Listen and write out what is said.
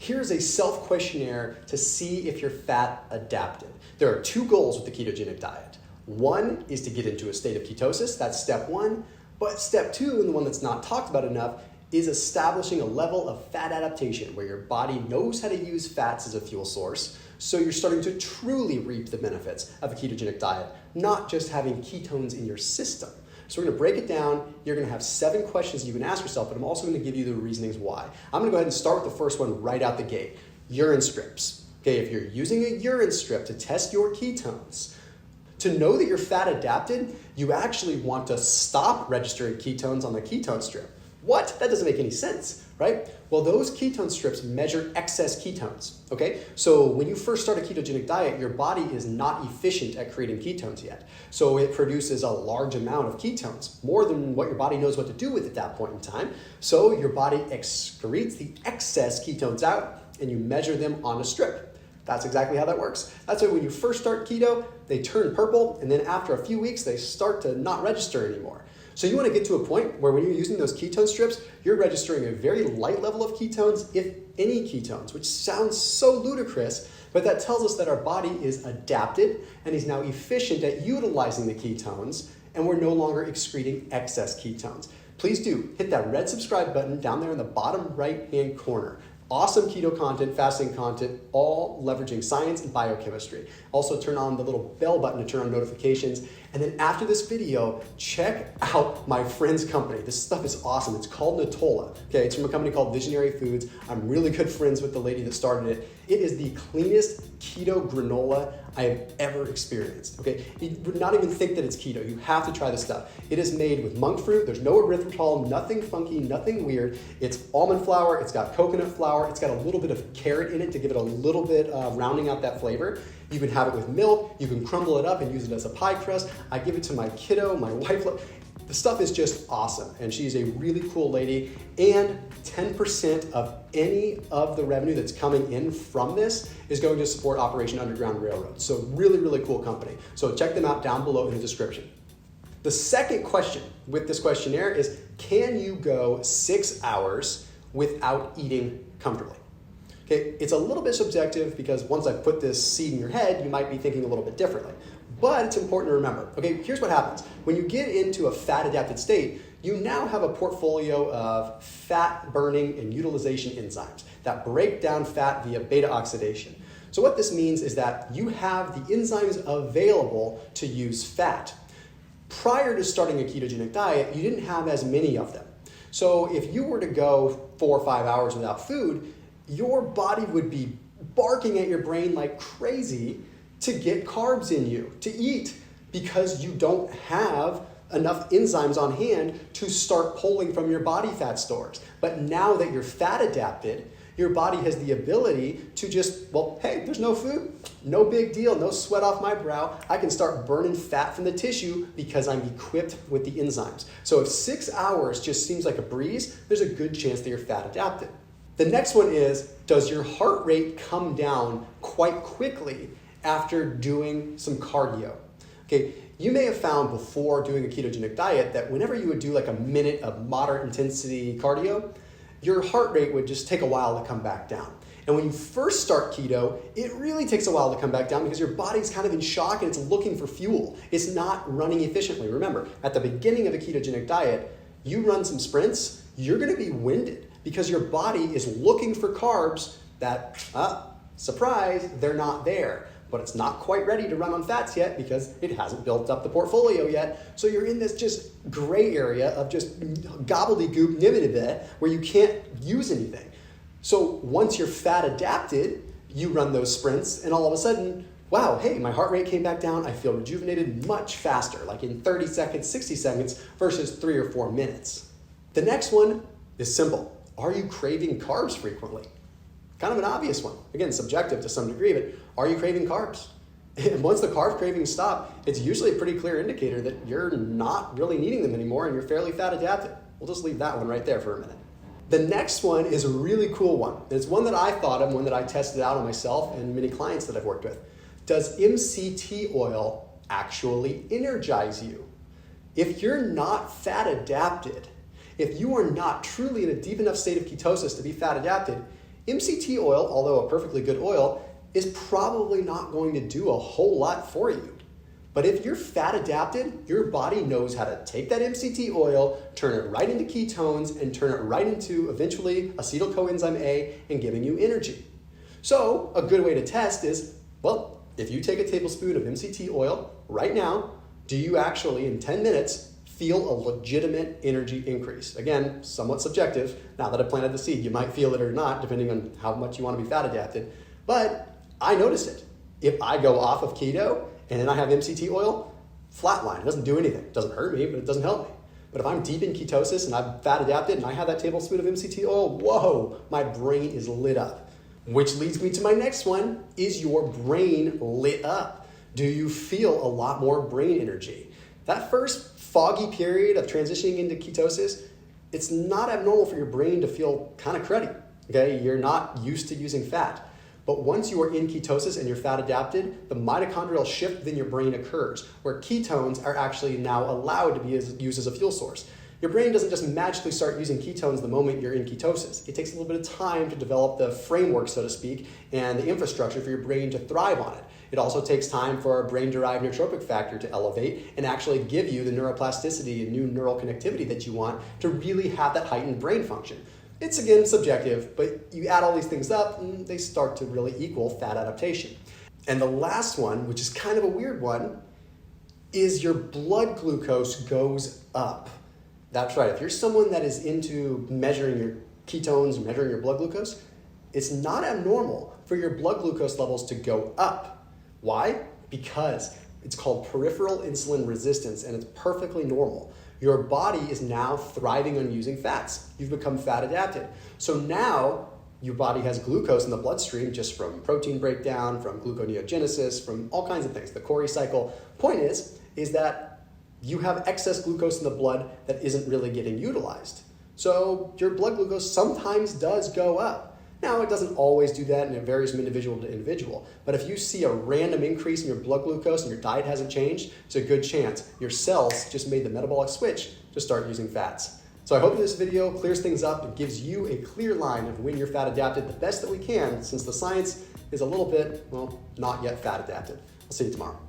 Here's a self-questionnaire to see if you're fat adapted. There are two goals with the ketogenic diet. One is to get into a state of ketosis, that's step one. But step two, and the one that's not talked about enough, is establishing a level of fat adaptation where your body knows how to use fats as a fuel source. So you're starting to truly reap the benefits of a ketogenic diet, not just having ketones in your system. So we're gonna break it down. You're gonna have 7 questions you can ask yourself, but I'm also gonna give you the reasonings why. I'm gonna go ahead and start with the first one right out the gate, urine strips. Okay, if you're using a urine strip to test your ketones, to know that you're fat adapted, you actually want to stop registering ketones on the ketone strip. What? That doesn't make any sense, right? Well, those ketone strips measure excess ketones, okay? So when you first start a ketogenic diet, your body is not efficient at creating ketones yet. So it produces a large amount of ketones, more than what your body knows what to do with at that point in time. So your body excretes the excess ketones out and you measure them on a strip. That's exactly how that works. That's why when you first start keto, they turn purple, and then after a few weeks, they start to not register anymore. So you want to get to a point where when you're using those ketone strips, you're registering a very light level of ketones, if any ketones, which sounds so ludicrous, but that tells us that our body is adapted and is now efficient at utilizing the ketones, and we're no longer excreting excess ketones. Please do hit that red subscribe button down there in the bottom right-hand corner. Awesome keto content, fasting content, all leveraging science and biochemistry. Also turn on the little bell button to turn on notifications. And then after this video, check out my friend's company. This stuff is awesome. It's called Natola. Okay, it's from a company called Visionary Foods. I'm really good friends with the lady that started it. It is the cleanest keto granola I have ever experienced. Okay, you would not even think that it's keto. You have to try this stuff. It is made with monk fruit. There's no erythritol, nothing funky, nothing weird. It's almond flour. It's got coconut flour. It's got a little bit of carrot in it to give it a little bit rounding out that flavor. You can have it with milk. You can crumble it up and use it as a pie crust. I give it to my kiddo, my wife. The stuff is just awesome, and she's a really cool lady, and 10% of any of the revenue that's coming in from this is going to support Operation Underground Railroad. So really, really cool company. So check them out down below in the description. The second question with this questionnaire is, can you go 6 hours without eating comfortably? Okay, it's a little bit subjective because once I put this seed in your head, you might be thinking a little bit differently. But it's important to remember. Okay, here's what happens. When you get into a fat adapted state, you now have a portfolio of fat burning and utilization enzymes that break down fat via beta oxidation. So what this means is that you have the enzymes available to use fat. Prior to starting a ketogenic diet, you didn't have as many of them. So if you were to go 4 or 5 hours without food, your body would be barking at your brain like crazy to get carbs in you, to eat, because you don't have enough enzymes on hand to start pulling from your body fat stores. But now that you're fat adapted, your body has the ability to just, well, hey, there's no food, no big deal, no sweat off my brow. I can start burning fat from the tissue because I'm equipped with the enzymes. So if 6 hours just seems like a breeze, there's a good chance that you're fat adapted. The next one is, does your heart rate come down quite quickly after doing some cardio? Okay, you may have found before doing a ketogenic diet that whenever you would do like a minute of moderate intensity cardio, your heart rate would just take a while to come back down. And when you first start keto, it really takes a while to come back down because your body's kind of in shock and it's looking for fuel. It's not running efficiently. Remember, at the beginning of a ketogenic diet, you run some sprints, you're gonna be winded because your body is looking for carbs that, surprise, they're not there. But it's not quite ready to run on fats yet because it hasn't built up the portfolio yet. So you're in this just gray area of just gobbledygook where you can't use anything. So once you're fat adapted, you run those sprints and all of a sudden, wow, hey, my heart rate came back down. I feel rejuvenated much faster, like in 30 seconds, 60 seconds versus 3 or 4 minutes. The next one is simple. Are you craving carbs frequently? Kind of an obvious one. Again, subjective to some degree, but are you craving carbs? And once the carb cravings stop, it's usually a pretty clear indicator that you're not really needing them anymore and you're fairly fat adapted. We'll just leave that one right there for a minute. The next one is a really cool one. It's one that I thought of, one that I tested out on myself and many clients that I've worked with. Does MCT oil actually energize you? If you're not fat adapted, if you are not truly in a deep enough state of ketosis to be fat adapted, MCT oil, although a perfectly good oil, is probably not going to do a whole lot for you. But if you're fat adapted, your body knows how to take that MCT oil, turn it right into ketones, and turn it right into eventually acetyl coenzyme A and giving you energy. So a good way to test is, well, if you take a tablespoon of MCT oil right now, do you actually in 10 minutes feel a legitimate energy increase? Again, somewhat subjective. Now that I planted the seed, you might feel it or not, depending on how much you want to be fat adapted. But I notice it. If I go off of keto and then I have MCT oil, flatline. It doesn't do anything. It doesn't hurt me, but it doesn't help me. But if I'm deep in ketosis and I'm fat adapted and I have that tablespoon of MCT oil, whoa, my brain is lit up. Which leads me to my next one. Is your brain lit up? Do you feel a lot more brain energy? That first foggy period of transitioning into ketosis, it's not abnormal for your brain to feel kind of cruddy. Okay, you're not used to using fat. But once you are in ketosis and you're fat adapted, the mitochondrial shift within your brain occurs, where ketones are actually now allowed to be used as a fuel source. Your brain doesn't just magically start using ketones the moment you're in ketosis. It takes a little bit of time to develop the framework, so to speak, and the infrastructure for your brain to thrive on it. It also takes time for our brain-derived neurotrophic factor to elevate and actually give you the neuroplasticity and new neural connectivity that you want to really have that heightened brain function. It's, again, subjective, but you add all these things up and they start to really equal fat adaptation. And the last one, which is kind of a weird one, is your blood glucose goes up. That's right. If you're someone that is into measuring your ketones, measuring your blood glucose, it's not abnormal for your blood glucose levels to go up. Why? Because it's called peripheral insulin resistance, and it's perfectly normal. Your body is now thriving on using fats. You've become fat adapted. So now your body has glucose in the bloodstream just from protein breakdown, from gluconeogenesis, from all kinds of things, the Cori cycle. Point is that you have excess glucose in the blood that isn't really getting utilized. So your blood glucose sometimes does go up. Now, it doesn't always do that, and it varies from individual to individual. But if you see a random increase in your blood glucose and your diet hasn't changed, it's a good chance your cells just made the metabolic switch to start using fats. So I hope this video clears things up and gives you a clear line of when you're fat adapted the best that we can, since the science is a little bit, well, not yet fat adapted. I'll see you tomorrow.